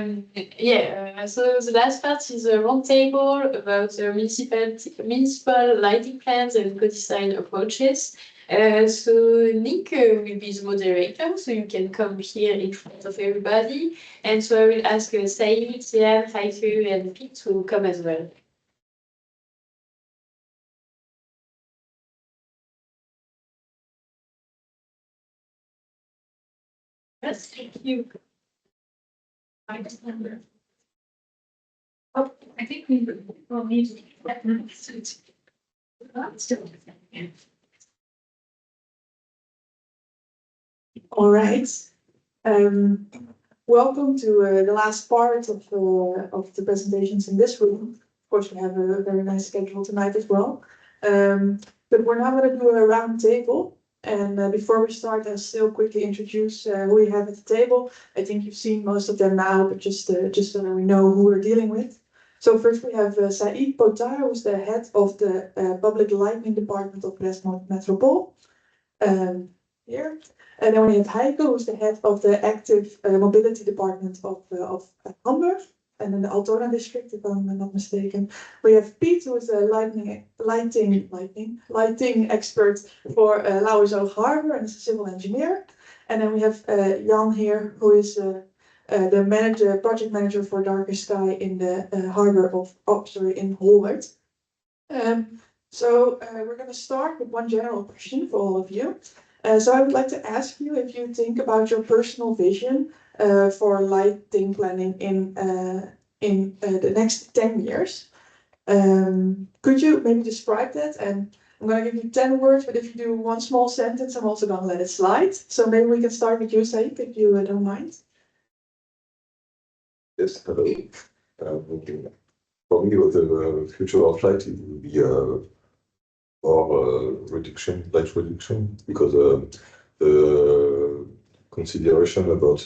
So the last part is a roundtable about municipal lighting plans and codesign approaches. So Nick will be the moderator, so you can come here in front of everybody. And so I will ask Saïg, Heike, and Piet to come as well. Yes, thank you. Oh, I think we will need that minutes. All right. Welcome to the last part of the presentations in this room. Of course, we have a very nice schedule tonight as well. But we're now going to do a round table. And before we start, I'll still quickly introduce who we have at the table. I think you've seen most of them now, but just so that we know who we're dealing with. So first we have Saïg Potard, who's the head of the Public Lighting Department of Brest Metropole. Here. And then we have Heike, who's the head of the Active Mobility Department of Hamburg, and in the Altona district, if I'm not mistaken. We have Piet, who is a lighting expert for Lauwersoog Harbour and is a civil engineer. And then we have Jan here, who is the project manager for Darker Sky in the harbour in Holland. So we're going to start with one general question for all of you. So I would like to ask you if you think about your personal vision for lighting planning in the next 10 years. Could you maybe describe that? And I'm going to give you 10 words, but if you do one small sentence, I'm also going to let it slide. So maybe we can start with you, Saïg, if you don't mind. Yes, hello. For me, the future of lighting will be or light reduction, because the consideration about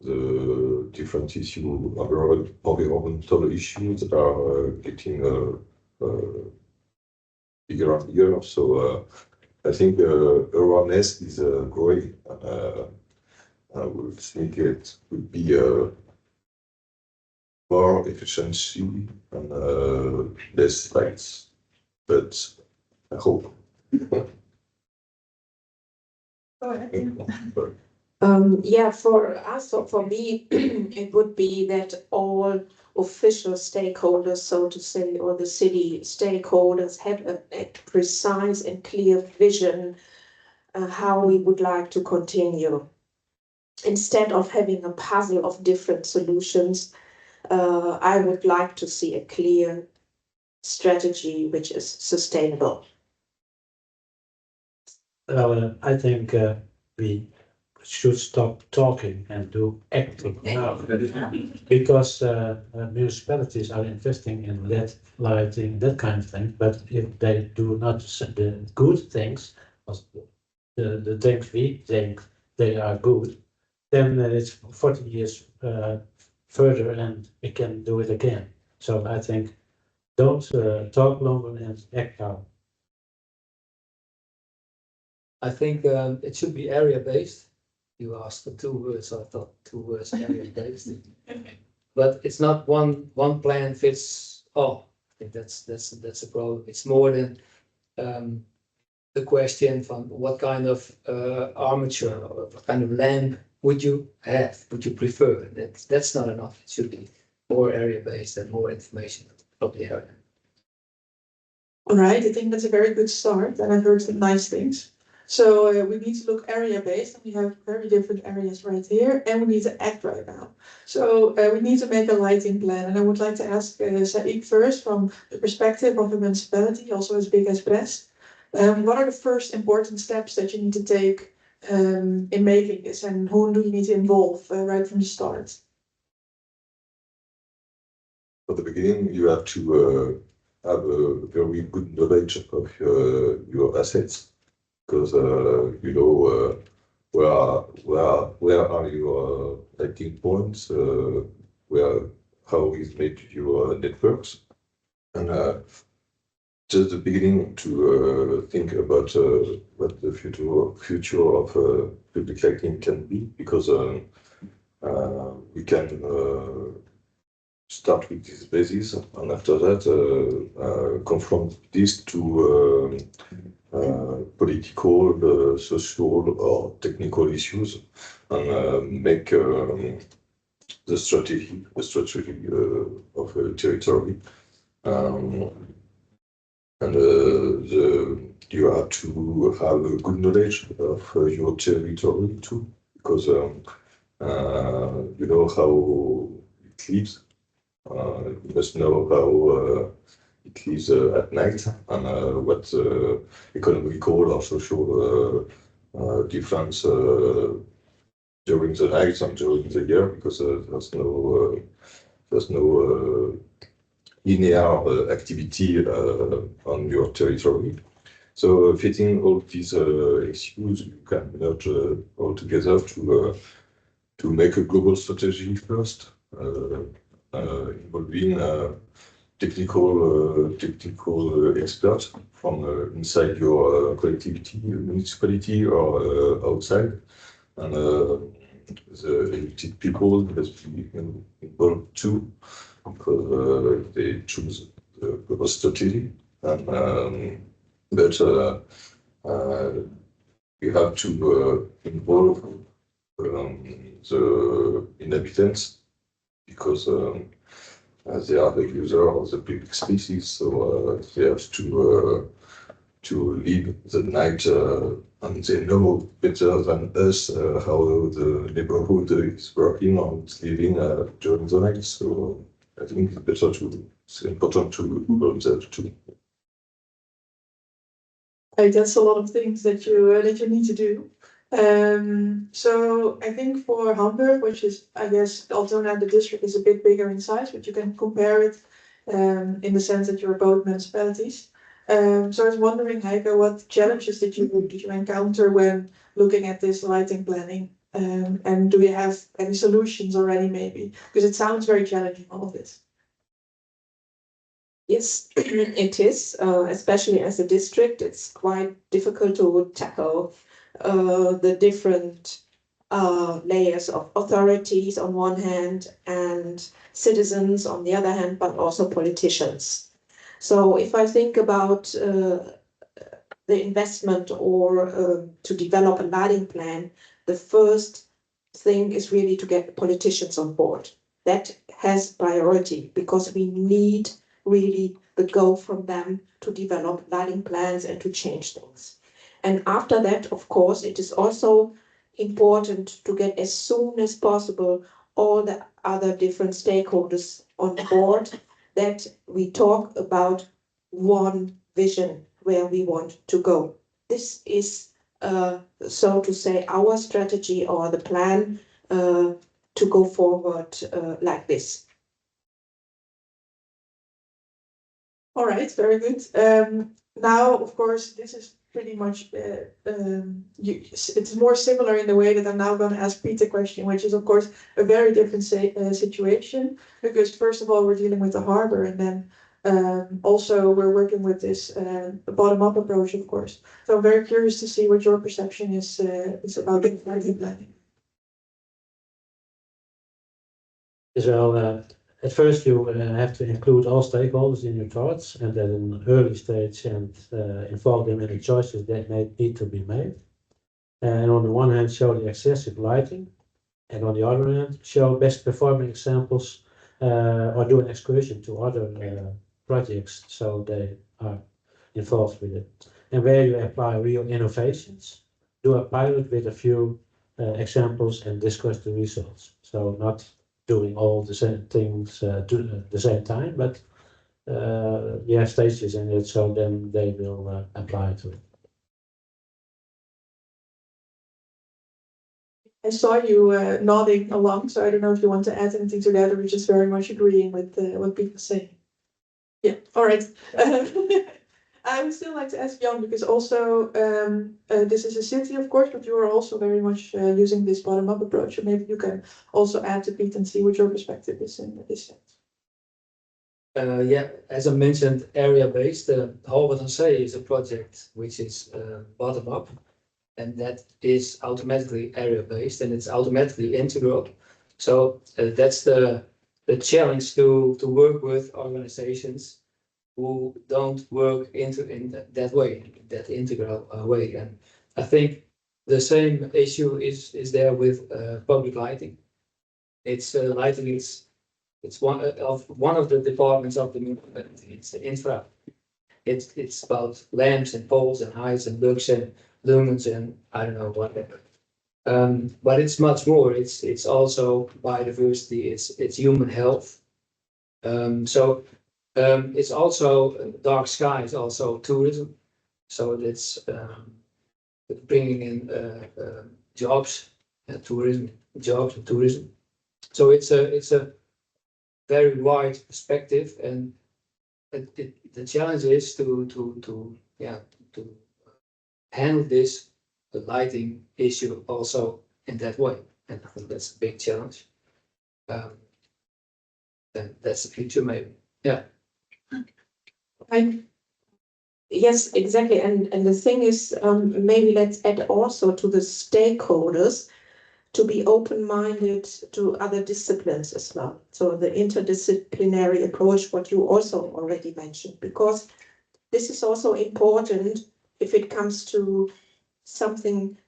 the different issues, environmental issues are getting bigger and bigger. So I think awareness is growing. I would think it would be more efficiency and less lights, but I hope. For us, or for me, it would be that all official stakeholders, so to say, or the city stakeholders have a precise and clear vision how we would like to continue. Instead of having a puzzle of different solutions, I would like to see a clear strategy which is sustainable. I think we should stop talking and do acting now, because municipalities are investing in LED lighting, that kind of thing. But if they do not the good things, the things we think they are good, then it's 40 years further and we can do it again. So I think don't talk longer and act now. I think it should be area-based. You asked for 2 words, I thought 2 words area-based. But it's not one plan fits all. I think that's a problem. It's more than the question from what kind of armature or what kind of lamp would you have, would you prefer? That's not enough. It should be more area-based and more information of the area. All right, I think that's a very good start, and I've heard some nice things. So we need to look area-based, and we have very different areas right here, and we need to act right now. So we need to make a lighting plan, and I would like to ask Saïg first, from the perspective of a municipality, also as big as Brest. What are the first important steps that you need to take in making this, and whom do you need to involve right from the start? At the beginning, you have to have a very good knowledge of your assets, because you know where are your lighting points, how is made your networks, and just the beginning to think about what the future of public lighting can be, because we can start with this basis, and after that confront this to political, social, or technical issues, and make the strategy of a territory. You have to have a good knowledge of your territory too, because you know how it lives. You must know how it lives at night, and what economical or social difference during the night and during the year, because there's no linear activity on your territory. So fitting all these issues, you can merge all together to make a global strategy first, involving technical experts from inside your collectivity, municipality, or outside, and the elected people must be involved too, because they choose the global strategy, and but you have to involve the inhabitants, because they are the user of the public spaces, so they have to live the night, and they know better than us how the neighborhood is working or it's living during the night. So I think it's important to involve that too. That's a lot of things that you need to do. So I think for Hamburg, which is, I guess, Altona, the district is a bit bigger in size, but you can compare it in the sense that you're both municipalities. So I was wondering, Heike, what challenges did you encounter when looking at this lighting planning? And do you have any solutions already, maybe? Because it sounds very challenging, all of this. Yes, it is, especially as a district, it's quite difficult to tackle the different layers of authorities on one hand and citizens on the other hand, but also politicians. So if I think about the investment or to develop a lighting plan, the first thing is really to get politicians on board. That has priority, because we need really the go from them to develop lighting plans and to change things. And after that, of course, it is also important to get as soon as possible all the other different stakeholders on board, that we talk about one vision where we want to go. This is, so to say, our strategy or the plan to go forward like this. All right, very good. Now, of course, this is pretty much, it's more similar in the way that I'm now going to ask Piet a question, which is, of course, a very different situation, because first of all, we're dealing with the harbor, and then also we're working with this bottom-up approach, of course. So I'm very curious to see what your perception is about the planning. So at first you have to include all stakeholders in your thoughts, and at an early stage, and involve them in the choices that need to be made. And on the one hand, show the excessive lighting, and on the other hand, show best performing examples, or do an excursion to other projects, so they are involved with it. And where you apply real innovations, do a pilot with a few examples and discuss the results. So not doing all the same things at the same time, but you have stages in it, so then they will apply to it. I saw you nodding along, so I don't know if you want to add anything to that, or you're just very much agreeing with what people say. Yeah, all right. I would still like to ask Jan, because also this is a city, of course, but you are also very much using this bottom-up approach. So maybe you can also add to Piet and see what your perspective is in this sense. Yeah, as I mentioned, area-based. Hall Larenstein is a project which is bottom-up, and that is automatically area-based, and it's automatically integral. So that's the challenge to work with organizations who don't work in that way, that integral way. And I think the same issue is there with public lighting. It's lighting it's one of the departments of the municipality. It's the infra. It's about lamps and poles and heights and lux and lumens and I don't know whatever. But it's much more. It's also biodiversity. It's human health. It's also dark sky. It's also tourism. So it's bringing in jobs, tourism, jobs and tourism. So it's a very wide perspective, and the challenge is to handle this the lighting issue also in that way, and I think that's a big challenge. And that's the future, maybe. Yeah. Yes, exactly. And the thing is, maybe let's add also to the stakeholders to be open-minded to other disciplines as well. So the interdisciplinary approach, what you also already mentioned, because this is also important if it comes to something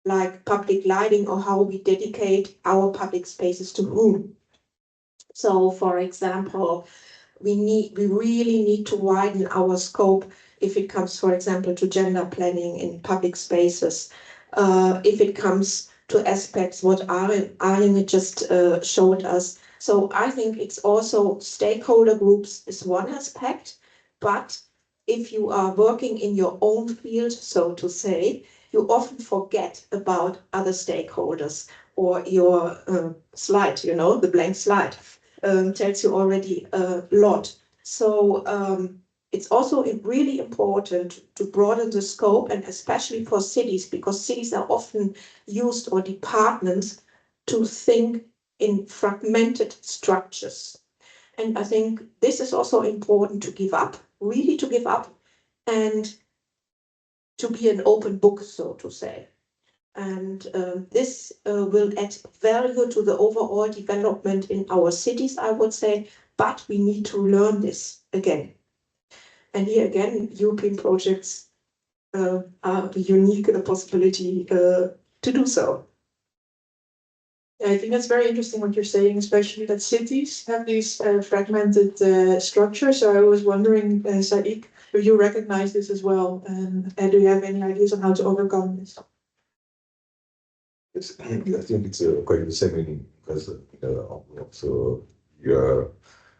like public lighting or how we dedicate our public spaces to whom. So, for example, we really need to widen our scope if it comes, for example, to gender planning in public spaces. If it comes to aspects what Arjen just showed us. So I think it's also stakeholder groups is one aspect, but if you are working in your own field, so to say, you often forget about other stakeholders, or your slide, the blank slide tells you already a lot. So it's also really important to broaden the scope, and especially for cities, because cities are often used, or departments, to think in fragmented structures. And I think this is also important to give up, really to give up, and to be an open book, so to say. And this will add value to the overall development in our cities, I would say, but we need to learn this again. And here again, European projects are a unique possibility to do so. I think that's very interesting what you're saying, especially that cities have these fragmented structures. So I was wondering, Saïg, if you recognize this as well, and do you have any ideas on how to overcome this? Yes, I think it's quite the same in because so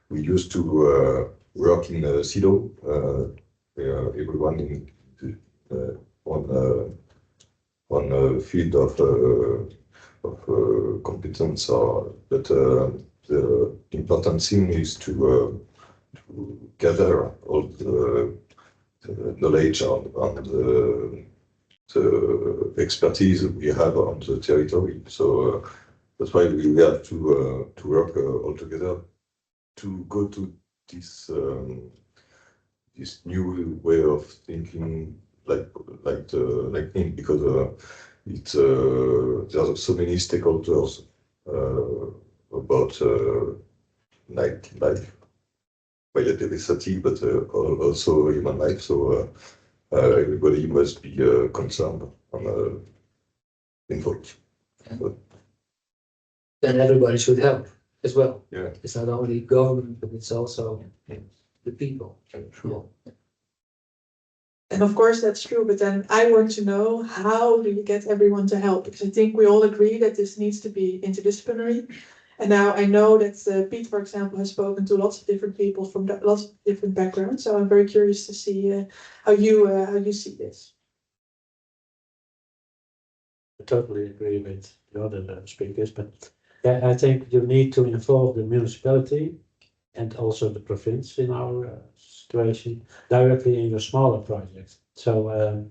we used to work in a silo. Everyone in one field of competence, but the important thing is to gather all the knowledge on the expertise we have on the territory. So that's why we have to work all together to go to this new way of thinking, like him, because there are so many stakeholders about nightlife, biodiversity, but also human life. So everybody must be concerned and involved. Then everybody should help as well. Yeah. It's not only government, but it's also the people. Sure. And of course that's true, but then I want to know, how do you get everyone to help? Because I think we all agree that this needs to be interdisciplinary. And now I know that Piet, for example, has spoken to lots of different people from lots of different backgrounds. So I'm very curious to see how you see this. I totally agree with the other speakers, but yeah, I think you need to involve the municipality and also the province in our situation directly in your smaller projects. So,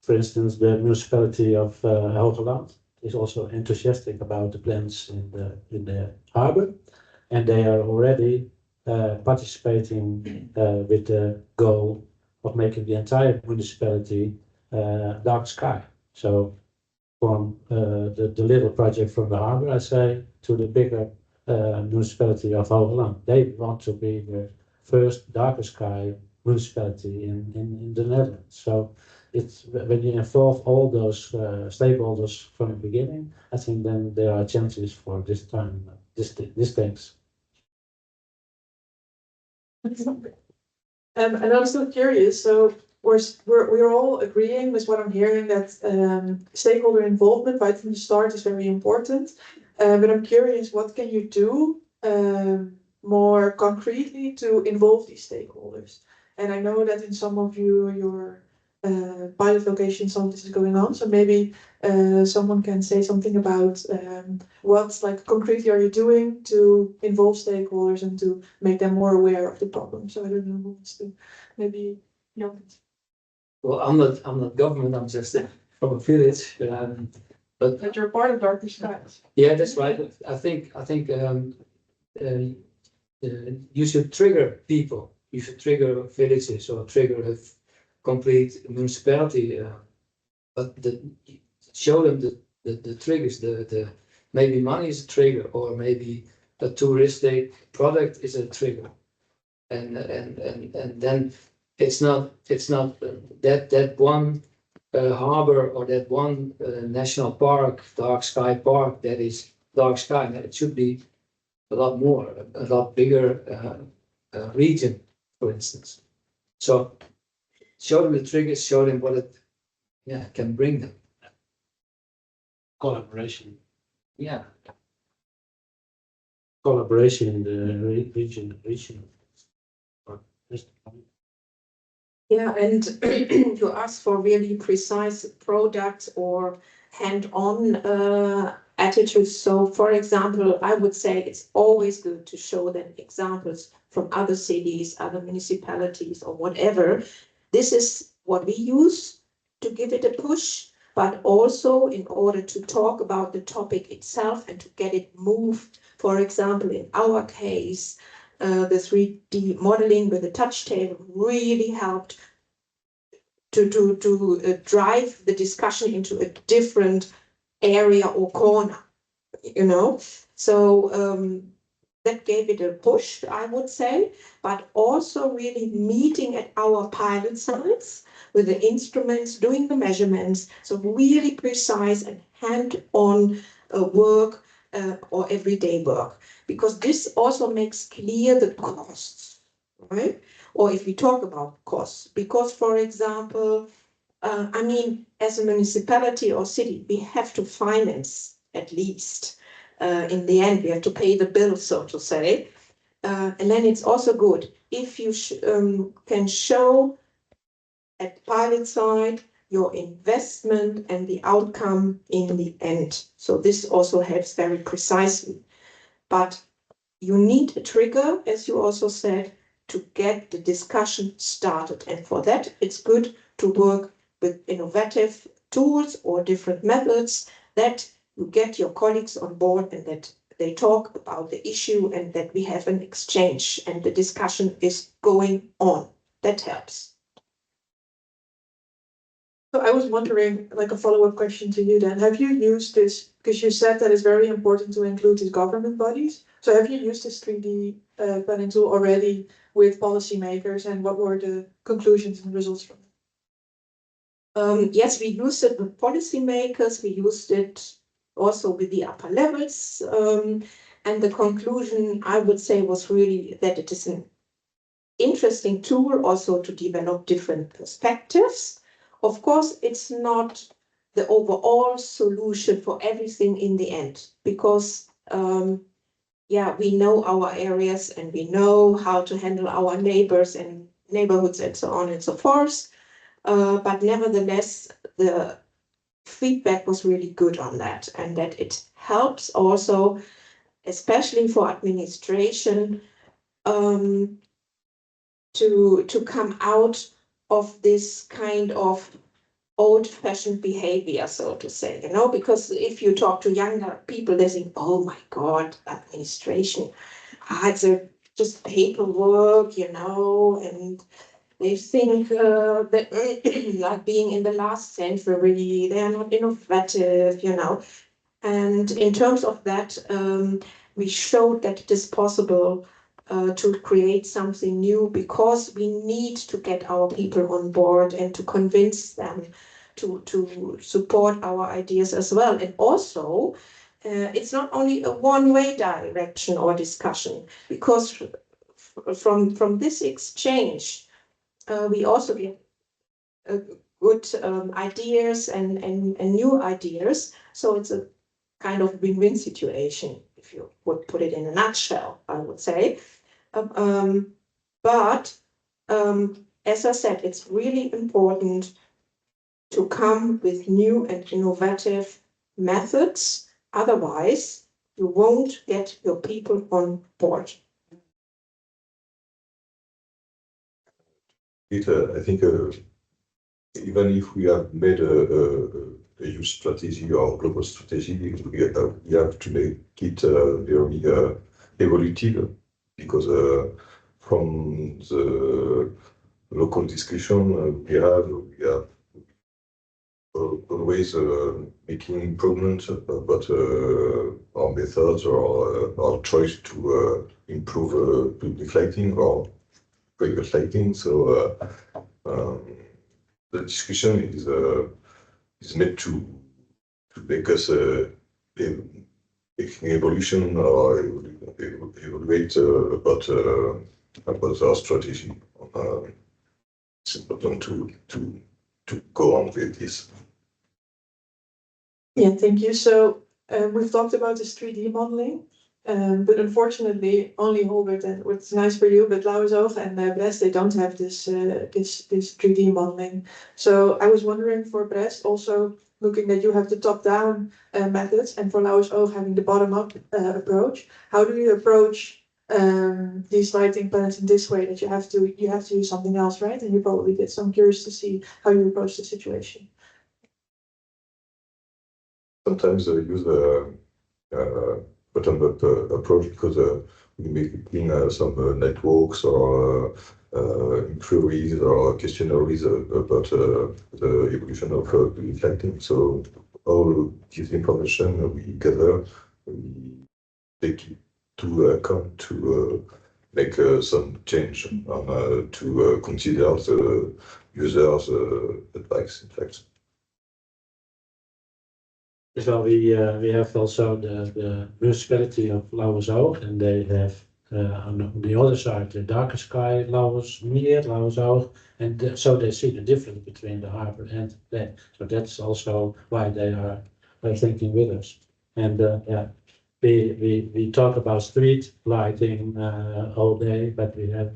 for instance, the municipality of Hogeland is also enthusiastic about the plans in the Harbour, and they are already participating with the goal of making the entire municipality dark sky. So from the little project from the Harbour, I say, to the bigger municipality of Hall Larenstein. They want to be the first darker sky municipality in the Netherlands. So it's when you involve all those stakeholders from the beginning, I think then there are chances for this time, these things. And I'm still curious, so we're all agreeing with what I'm hearing, that stakeholder involvement right from the start is very important. But I'm curious, what can you do more concretely to involve these stakeholders? And I know that in some of your pilot locations, some of this is going on. So maybe someone can say something about what, like, concretely are you doing to involve stakeholders and to make them more aware of the problem. So I don't know who wants to maybe. Well, I'm not government. I'm just from a village. But You're part of Darker Skies. yeah, that's right. I think you should trigger people. You should trigger villages or trigger a complete municipality. But show them the triggers. The maybe money is a trigger, or maybe a touristic product is a trigger, and then it's not that one harbor or that one national park, dark sky park, that is dark sky. It should be a lot more, a lot bigger region, for instance. So show them the triggers, show them what it can bring them. Collaboration. Yeah. Collaboration in the region. Yeah, and you ask for really precise products or hand-on attitudes. So, for example, I would say it's always good to show them examples from other cities, other municipalities, or whatever. This is what we use to give it a push, but also in order to talk about the topic itself and to get it moved. For example, in our case, the 3D modeling with the touch table really helped to drive the discussion into a different area or corner, you know. So that gave it a push, I would say, but also really meeting at our pilot sites with the instruments, doing the measurements, so really precise and hand-on work or everyday work, because this also makes clear the costs, right? Or if we talk about costs, because, for example, I mean, as a municipality or city, we have to finance at least. In the end, we have to pay the bill, so to say. And then it's also good if you can show at pilot side your investment and the outcome in the end. So this also helps very precisely. But you need a trigger, as you also said, to get the discussion started. And for that, it's good to work with innovative tools or different methods, that you get your colleagues on board and that they talk about the issue and that we have an exchange and the discussion is going on. That helps. So I was wondering, like a follow-up question to you then, have you used this, because you said that it's very important to include these government bodies. So have you used this 3D planning tool already with policymakers, and what were the conclusions and results from it? Yes, we used it with policymakers, we used it also with the upper levels, and the conclusion, I would say, was really that it is an interesting tool also to develop different perspectives. Of course, it's not the overall solution for everything in the end, because we know our areas and we know how to handle our neighbors and neighborhoods and so on and so forth. But nevertheless, the feedback was really good on that, and that it helps also, especially for administration, to come out of this kind of old-fashioned behavior, so to say, you know, because if you talk to younger people, they think, oh my God, administration, it's just paperwork, you know, and they think that like being in the last century, they are not innovative, you know. And in terms of that, we showed that it is possible to create something new, because we need to get our people on board and to convince them to support our ideas as well. And also, it's not only a one-way direction or discussion, because from this exchange, we also get good ideas and new ideas. So it's a kind of win-win situation, if you would put it in a nutshell, I would say. But as I said, it's really important to come with new and innovative methods. Otherwise, you won't get your people on board. Peter, I think even if we have made a youth strategy or global strategy, we have to make it very evolutive, because from the local discussion we have always making improvements about our methods or our choice to improve public lighting or private lighting. So the discussion is meant to make us evolution or evaluate about our strategy. It's important to go on with this. Yeah, thank you. So we've talked about this 3D modeling, but unfortunately only Holbert, and what's nice for you, but Lauwersoog and Brest, they don't have this 3D modeling. So I was wondering for Brest, also looking that you have the top-down methods, and for Lauwersoog having the bottom-up approach, how do you approach these lighting plans in this way, that you have to use something else, right? And you probably did. So I'm curious to see how you approach the situation. Sometimes I use the bottom-up approach, because we make some networks or inquiries or questionnaires about the evolution of public lighting. So all this information we gather, we take it to account to make some change to consider the users' advice, in fact. So we have also the municipality of Lauwersoog, and they have on the other side the darker sky Lauwersoog, and so they see the difference between the Harbour and that. So that's also why they are thinking with us. And yeah, we talk about street lighting all day, but we have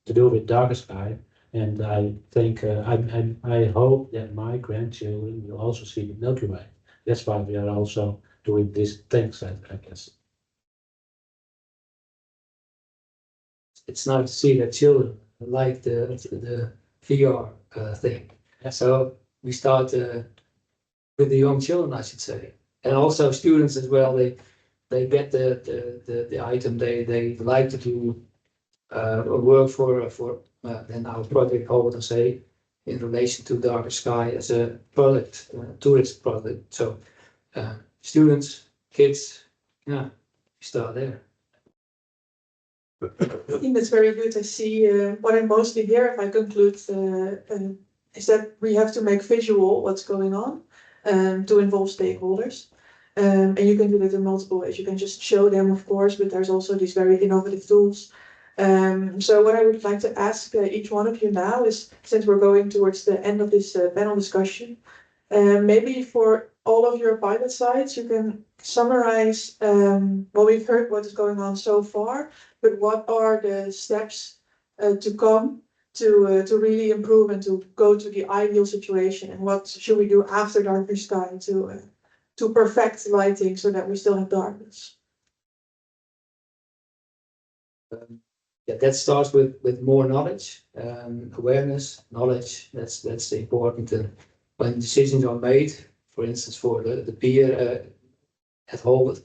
to do with darker sky. And I think I hope that my grandchildren will also see the Milky Way. That's why we are also doing these things, I guess. It's nice to see that children like the VR thing. Yeah. So we start with the young children, I should say, and also students as well. They get the item. They like to do work for then our project, Hall Larenstein, in relation to darker sky as a product, tourist product. So students, kids, yeah, we start there. I think that's very good. I see what I mostly hear, if I conclude, is that we have to make visual what's going on to involve stakeholders. And you can do that in multiple ways. You can just show them, of course, but there's also these very innovative tools. So what I would like to ask each one of you now is, since we're going towards the end of this panel discussion, maybe for all of your pilot sites, you can summarize, well, we've heard what is going on so far, but what are the steps to come to really improve and to go to the ideal situation, and what should we do after darker sky to perfect lighting so that we still have darkness? Yeah, that starts with more knowledge, awareness, knowledge. That's important. And when decisions are made, for instance, for the peer at Holbert,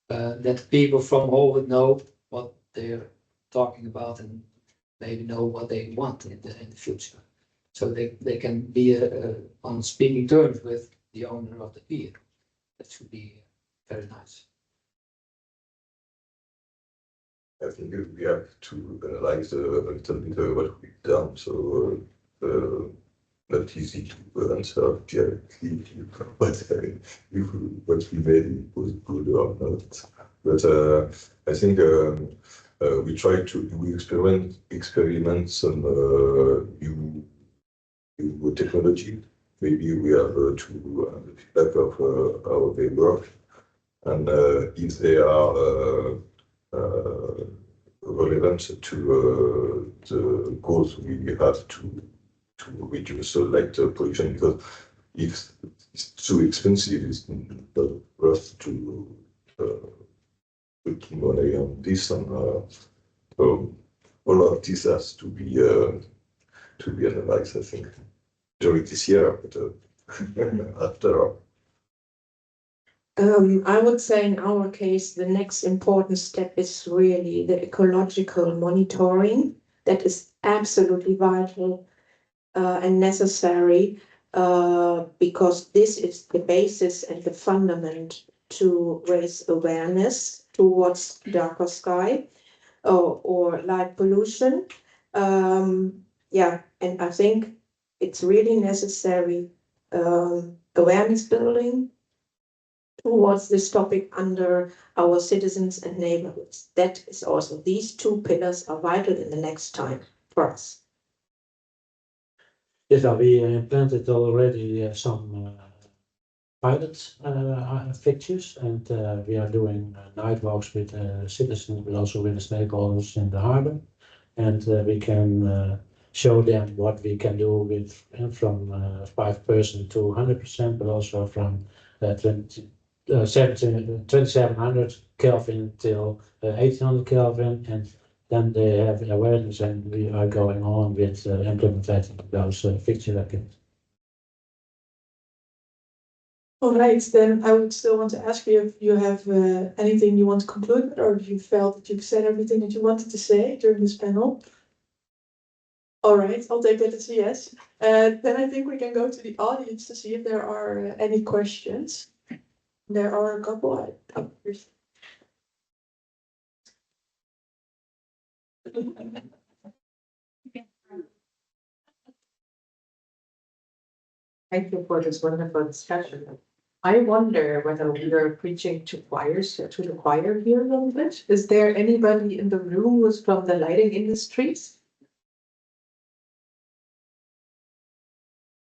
that people from Holbert know what they're talking about and maybe know what they want in the future. So they can be on speaking terms with the owner of the pier. That should be very nice. I think we have to analyze a little bit what we've done. So not easy to answer directly what we made was good or not. But I think we try to do experiment some new technology. Maybe we have to feedback of how they work, and if they are relevant to the goals we have to reduce light pollution, because if it's too expensive, it's not worth to put money on this. And so all of this has to be analyzed, I think, during this year, but after. I would say in our case, the next important step is really the ecological monitoring. That is absolutely vital and necessary because this is the basis and the fundament to raise awareness towards darker sky or light pollution. Yeah, and I think it's really necessary awareness building towards this topic under our citizens and neighborhoods. That is also, these two pillars are vital in the next time for us. Yes, we implemented already some pilot fixtures, and we are doing night walks with citizens, but also with the stakeholders in the Harbour, and we can show them what we can do with from 5% to 100%, but also from 2700 Kelvin till 1800 Kelvin, and then they have awareness, and we are going on with implementing those fixture again. All right, then I would still want to ask you if you have anything you want to conclude with, or if you felt that you've said everything that you wanted to say during this panel. All right, I'll take that as a yes. Then I think we can go to the audience to see if there are any questions. There are a couple. Thank you for this wonderful discussion. I wonder whether we are preaching to choirs, to the choir here a little bit. Is there anybody in the room who's from the lighting industries?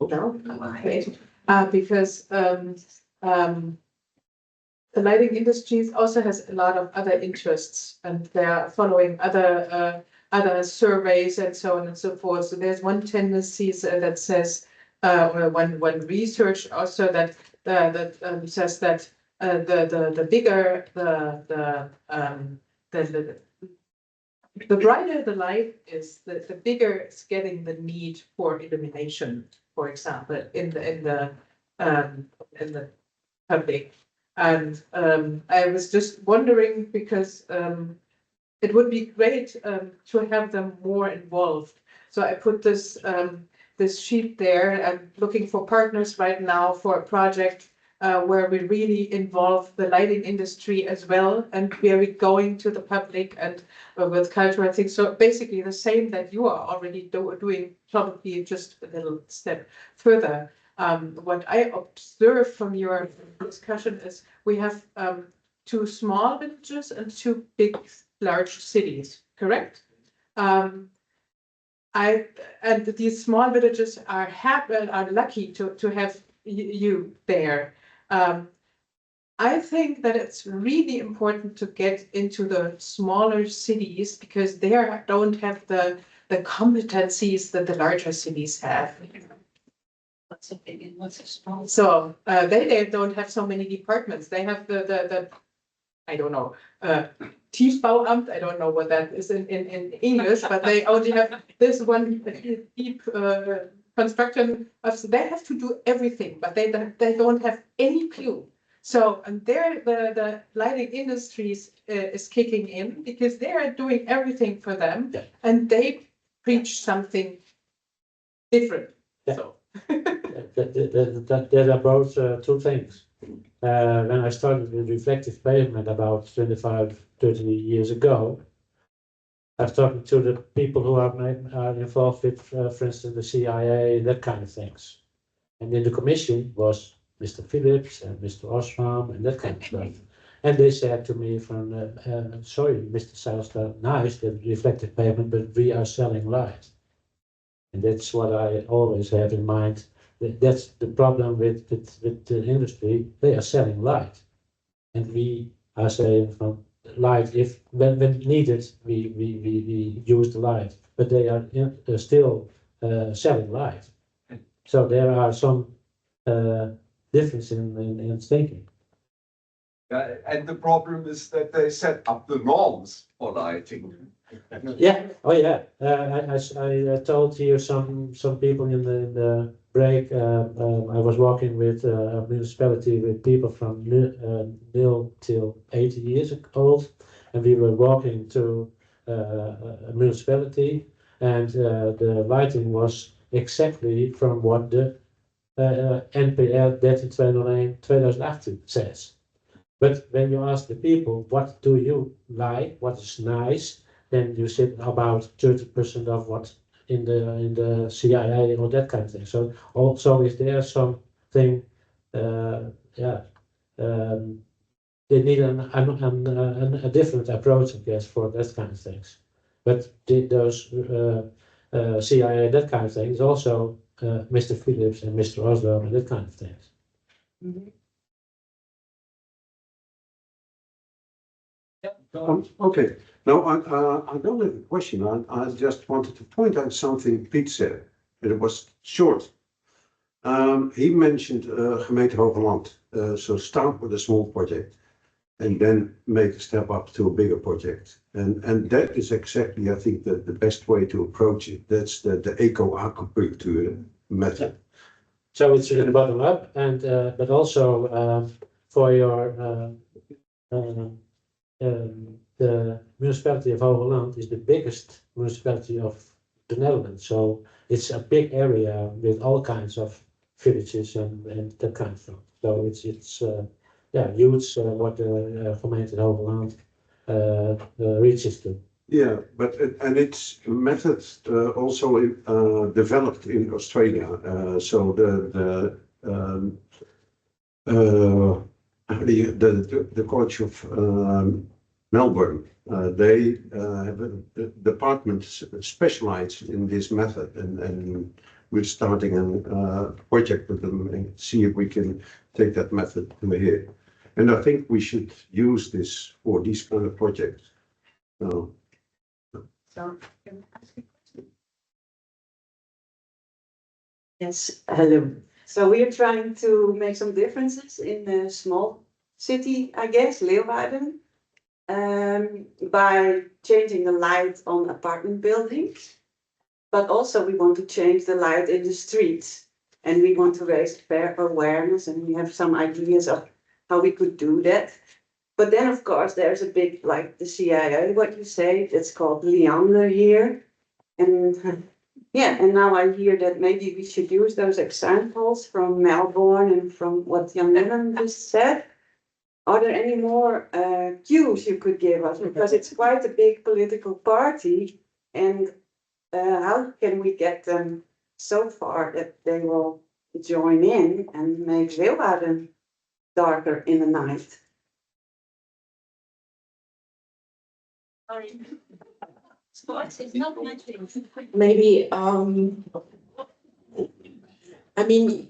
No? Okay. Because the lighting industries also has a lot of other interests, and they're following other surveys and so on and so forth. So there's one tendency that says, one research also that says that the bigger the brighter the light is, the bigger it's getting the need for illumination, for example, in the public. And I was just wondering, because it would be great to have them more involved. So I put this this sheet there. I'm looking for partners right now for a project where we really involve the lighting industry as well, and where we're going to the public and with cultural things. So basically the same that you are already doing, probably just a little step further. What I observe from your discussion is we have 2 small villages and 2 large cities, correct? And these small villages are lucky to have you there. I think that it's really important to get into the smaller cities, because they don't have the competencies that the larger cities have. What's a big and what's a small? So they don't have so many departments. They have the I don't know, Tiefbauamt, I don't know what that is in English, but they only have this one deep construction. So they have to do everything, but they don't have any clue. So, and there the lighting industries is kicking in, because they are doing everything for them, and they preach something different. Yeah. So. That are both two things. When I started with reflective pavement about 25, 30 years ago, I was talking to the people who are involved with, for instance, the CIA, that kind of things. And in the commission was Mr. Phillips and Mr. Osman and that kind of stuff. And they said to me sorry, Mr. Zijlstra, nice, the reflective pavement, but we are selling light. And that's what I always have in mind. That's the problem with the industry. They are selling light. And we are saying from light, if when needed, we use the light. But they are still selling light. So there are some difference in thinking. And the problem is that they set up the norms for lighting. Yeah. Oh yeah. I told here some people in the break. I was walking with a municipality with people from 0 till 80 years old, and we were walking to a municipality, and the lighting was exactly from what the NPR 13-2018 says. But when you ask the people, what do you like, what is nice, then you said about 30% of what in the CIA or that kind of thing. So also is there something, they need a different approach, I guess, for that kind of things. But those CIA, that kind of things, also Mr. Phillips and Mr. Oslo and that kind of things. Mm-hmm. Okay, now I don't have a question. I just wanted to point out something Piet said, and it was short. He mentioned gemeente Hogeland, so start with a small project and then make a step up to a bigger project. And that is exactly, I think, the best way to approach it. That's the eco-acupuncture method. So it's the bottom up, and but also for your the municipality of Hogeland is the biggest municipality of the Netherlands. So it's a big area with all kinds of villages and that kind of thing. So it's huge what the gemeente Hogeland reaches to. Yeah, but and it's methods also developed in Australia. So the College of Melbourne, they have a department specialized in this method, and we're starting a project with them and see if we can take that method to here. And I think we should use this for these kind of projects. So, can I ask a question? Yes, hello. So we are trying to make some differences in a small city, I guess, Leeuwarden, by changing the light on apartment buildings. But also we want to change the light in the streets, and we want to raise fair awareness, and we have some ideas of how we could do that. But then, of course, there's a big, like the CIA, what you say, it's called Leander here. And yeah, and now I hear that maybe we should use those examples from Melbourne and from what Jan Lennon just said. Are there any more cues you could give us? Because it's quite a big political party, and how can we get them so far that they will join in and make Leeuwarden darker in the night? Sorry. Sports is not my thing. Maybe, I mean,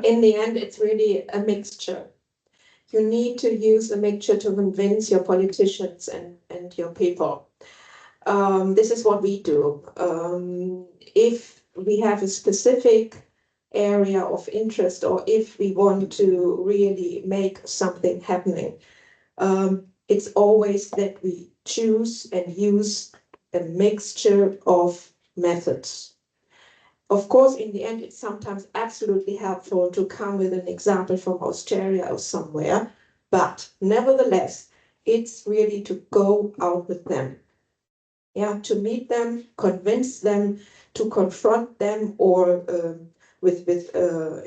in the end, it's really a mixture. You need to use a mixture to convince your politicians and your people. This is what we do. If we have a specific area of interest, or if we want to really make something happening, it's always that we choose and use a mixture of methods. Of course, in the end, it's sometimes absolutely helpful to come with an example from Australia or somewhere, but nevertheless, it's really to go out with them. to meet them, convince them, to confront them, or with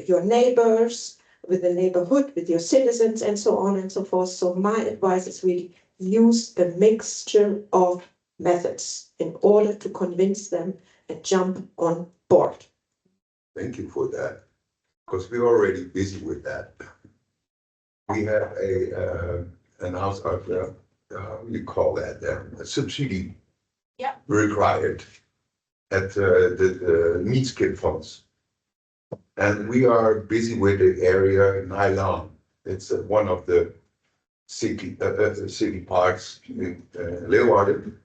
your neighbors, with the neighborhood, with your citizens, and so on and so forth. So my advice is really use a mixture of methods in order to convince them and jump on board. Thank you for that, because we're already busy with that. We have an house out there, you call that a subsidy required at the Mietskip funds. And we are busy with the area in Highland. It's one of the city parks in Leeuwarden.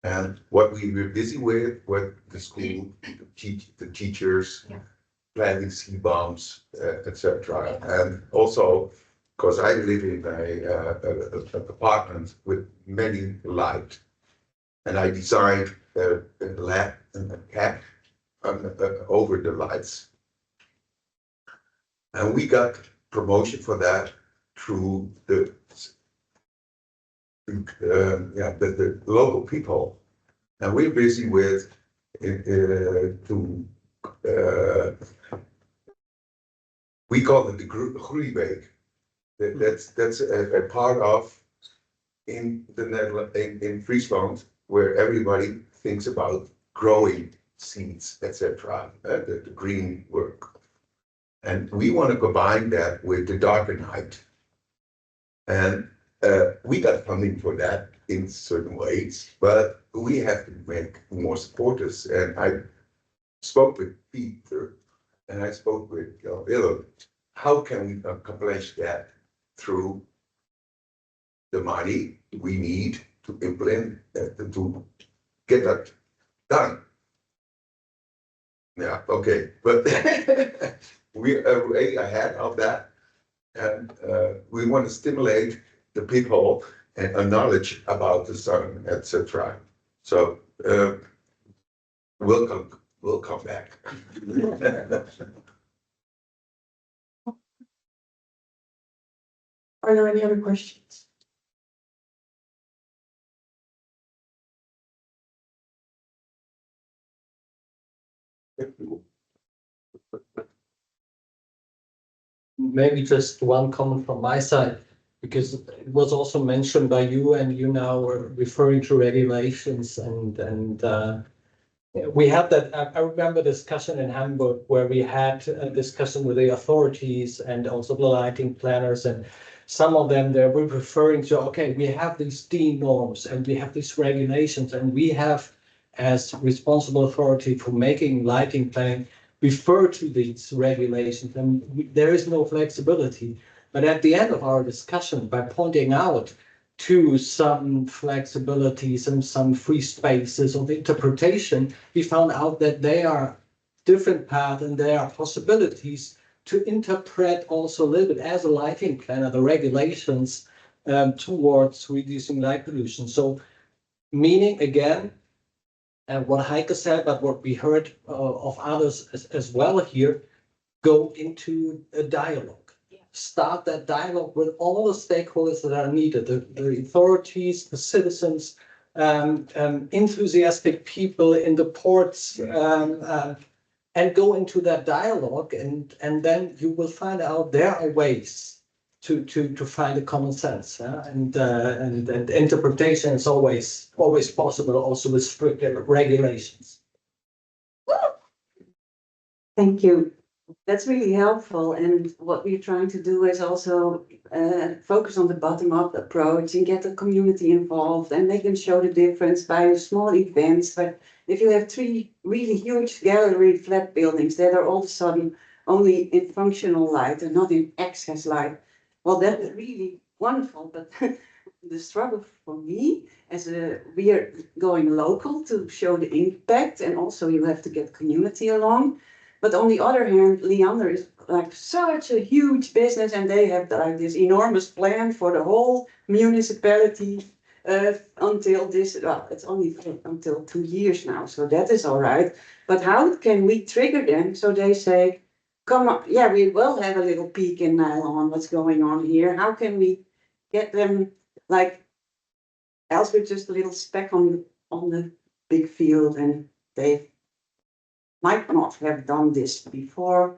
And what we were busy with the school, the teachers, planting seed bombs, etc. And also, because I live in an apartment with many light, and I designed a lamp and a cap over the lights. And we got promotion for that through the local people. And we're busy with we call it the Groeiweek. That's a part of in the Netherlands, in Friesland, where everybody thinks about growing seeds, etc. The green work. And we want to combine that with the darker night. And we got funding for that in certain ways, but we have to make more supporters. And I spoke with Peter and I spoke with Willem. How can we accomplish that through the money we need to implement, to get that done? Yeah, okay, but we are way ahead of that. And we want to stimulate the people and a knowledge about the sun, etc. So we'll come back. Are there any other questions? Maybe just one comment from my side, because it was also mentioned by you, and you now were referring to regulations, and we had that. I remember a discussion in Hamburg where we had a discussion with the authorities and also the lighting planners, and some of them they were referring to, okay, we have these D norms and we have these regulations, and we have, as responsible authority for making lighting planning, refer to these regulations, and there is no flexibility. But at the end of our discussion, by pointing out to some flexibilities and some free spaces of interpretation, we found out that there are different paths and there are possibilities to interpret also a little bit as a lighting planner, the regulations towards reducing light pollution. So meaning again, and what Heike said, but what we heard of others as well here, go into a dialogue. Yeah. Start that dialogue with all the stakeholders that are needed, the authorities, the citizens, enthusiastic people in the ports, and go into that dialogue, and then you will find out there are ways to find a common sense, and interpretation is always possible, also with strict regulations. Thank you. That's really helpful. And what we're trying to do is also focus on the bottom-up approach and get the community involved, and they can show the difference by small events. But if you have 3 really huge gallery flat buildings that are all of a sudden only in functional light and not in excess light, well, that is really wonderful. But the struggle for me, we are going local to show the impact, and also you have to get community along. But on the other hand, Leander is like such a huge business, and they have like this enormous plan for the whole municipality until this, well, it's only until 2 years now, so that is all right. But how can we trigger them so they say, come on, yeah, we will have a little peek in on what's going on here. How can we get them, like, else with just a little speck on on the big field and they might not have done this before.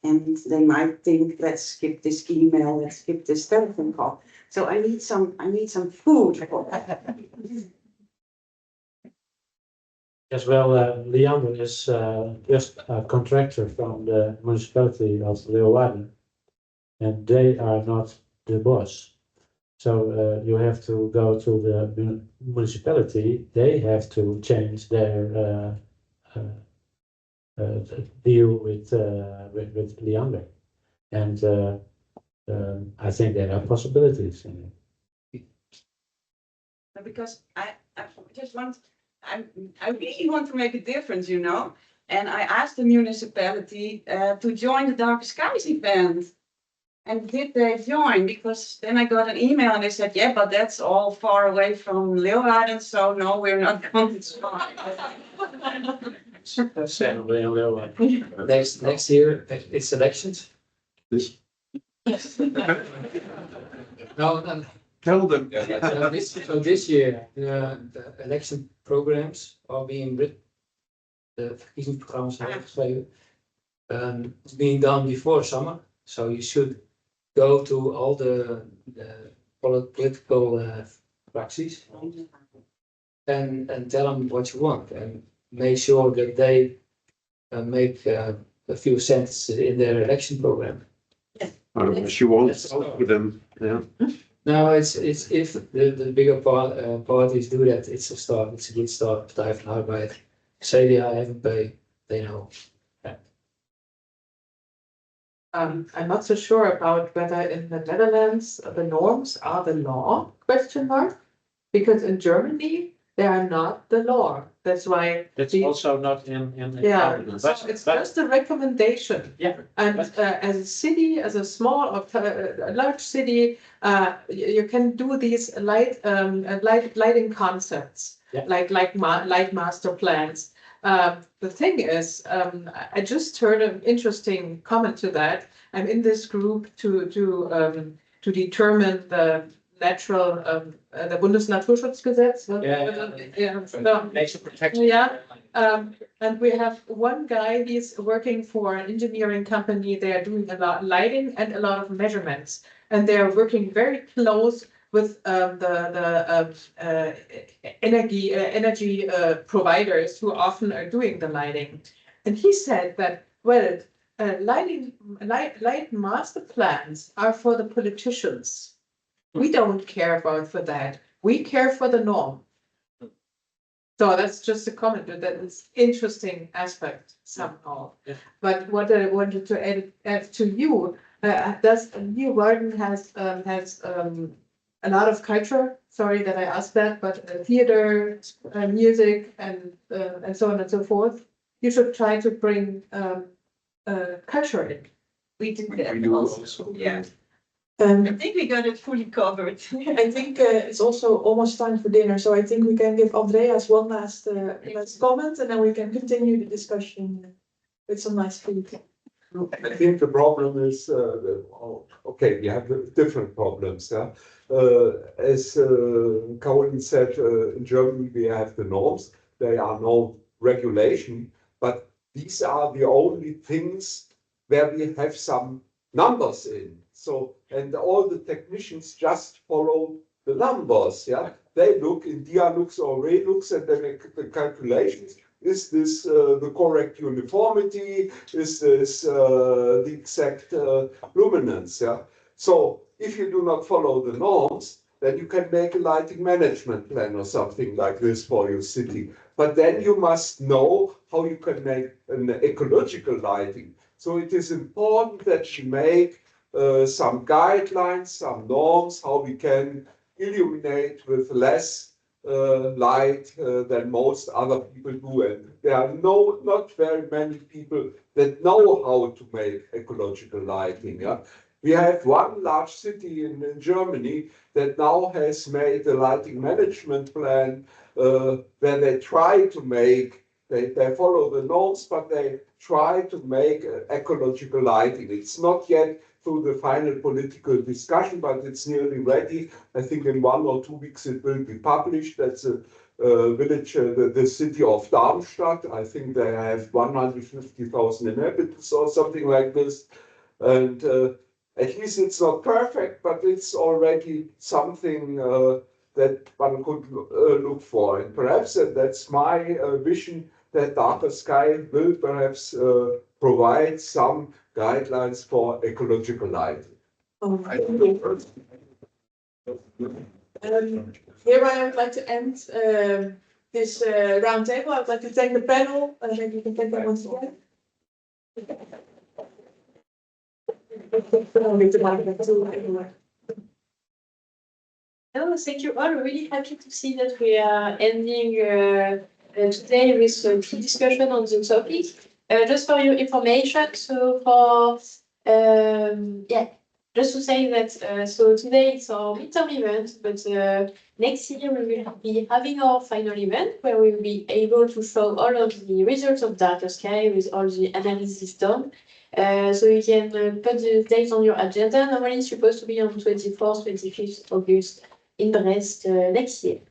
And they might think, let's skip this email, let's skip this telephone call. So I need some food for that. As well, Leander is just a contractor from the municipality of Leeuwarden, and they are not the boss. So you have to go to the municipality. They have to change their deal with Leander, and I think there are possibilities in it. Because I just want, I really want to make a difference, you know. And I asked the municipality to join the Dark Skies event. And did they join? Because then I got an email and they said, yeah, but that's all far away from Leeuwarden, so no, we're not going to join. Next year, it's elections. This, No, tell them. so this year, the election programs are being written. The verkiezingsprogramma's zijn geschreven. It's being done before summer, so you should go to all the political fracties and tell them what you want and make sure that they make a few sentences in their election program. Otherwise you won't vote for them, yeah. No, it's if the bigger parties do that, it's a start. It's a good start. Partij van de Arbeid, CDA, FNP, they know. I'm not so sure about whether in the Netherlands the norms are the law, question mark, because in Germany they are not the law. That's why. It's also not in Yeah, Parliament, so but- it's just a recommendation. Yeah. And as a city, as a small or a large city, you can do these lighting concepts, Yeah. like light master plans. The thing is, I just heard an interesting comment to that. I'm in this group to determine the natural, the Bundesnaturschutzgesetz. Nature protection. Yeah. And we have one guy, he's working for an engineering company. They are doing a lot of lighting and a lot of measurements. And they are working very close with the energy providers who often are doing the lighting. And he said that, well, light master plans are for the politicians. We don't care about for that. We care for the norm. So that's just a comment that is interesting aspect somehow. Yeah. But what I wanted to add to you, does Leeuwarden has a lot of culture. Sorry that I asked that, but theater, music, and so on and so forth. You should try to bring culture in. We do that We do also. also. Yeah, I think we got it fully covered. I think it's also almost time for dinner, so I think we can give Andreas one last comment, and then we can continue the discussion with some nice food. I think the problem is, okay, we have different problems. Yeah? As Caroline said, in Germany we have the norms. There are no regulation, but these are the only things where we have some numbers in. So, and all the technicians just follow the numbers. Yeah, they look in Dialux or Relux and they make the calculations. Is this the correct uniformity? Is this the exact luminance? Yeah. So if you do not follow the norms, then you can make a lighting management plan or something like this for your city. But then you must know how you can make an ecological lighting. So it is important that you make some guidelines, some norms, how we can illuminate with less light than most other people do. And there are not very many people that know how to make ecological lighting. Yeah? We have one large city in Germany that now has made a lighting management plan where they try to make, they follow the norms, but they try to make ecological lighting. It's not yet through the final political discussion, but it's nearly ready. I think in 1 or 2 weeks it will be published. That's a village, the city of Darmstadt. I think they have 150,000 inhabitants or something like this. And at least it's not perfect, but it's already something that one could look for. And perhaps that's my vision, that Darker Sky will perhaps provide some guidelines for ecological lighting. Hereby I would like to end this roundtable. I would like to thank the panel. Maybe you can thank them once again. No, thank you all. Really happy to see that we are ending today with a key discussion on the topic. Just for your information, so for just to say that so today it's our midterm event, but next year we will be having our final event where we will be able to show all of the results of Darker Sky with all the analysis done. So you can put the date on your agenda. Normally it's supposed to be on 24th, 25th August in Brest next year.